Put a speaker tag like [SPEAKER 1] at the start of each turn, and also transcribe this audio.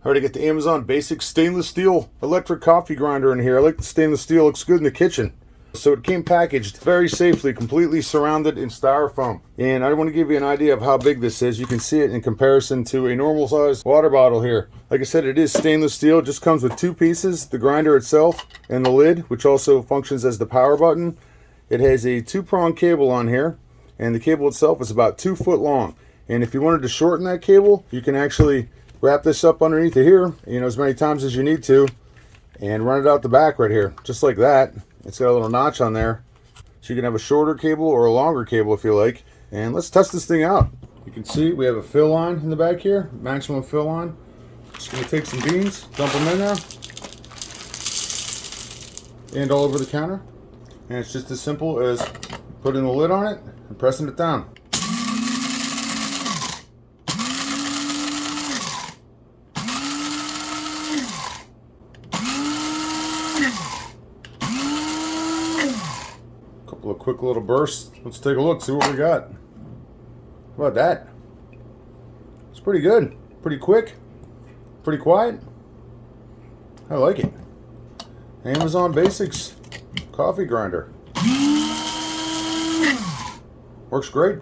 [SPEAKER 1] Alright, I got the Amazon Basic stainless steel electric coffee grinder in here. I like the stainless steel, looks good in the kitchen. So it came packaged very safely, completely surrounded in styrofoam. And I want to give you an idea of how big this is. You can see it in comparison to a normal sized water bottle here. Like I said, it is stainless steel. It just comes with two pieces, the grinder itself and the lid, which also functions as the power button. It has a 2-prong cable on here, and the cable itself is about 2 foot long. And if you wanted to shorten that cable, you can actually wrap this up underneath of here, as many times as you need to, and run it out the back right here, just like that. It's got a little notch on there, so you can have a shorter cable or a longer cable if you like. And let's test this thing out. You can see we have a fill line in the back here, maximum fill line. Just gonna take some beans, dump them in there, and all over the counter. And it's just as simple as putting the lid on it and pressing it down. Couple of quick little bursts. Let's take a look, see what we got. How about that? It's pretty good, pretty quick, pretty quiet. I like it. Amazon Basics coffee grinder. Works great.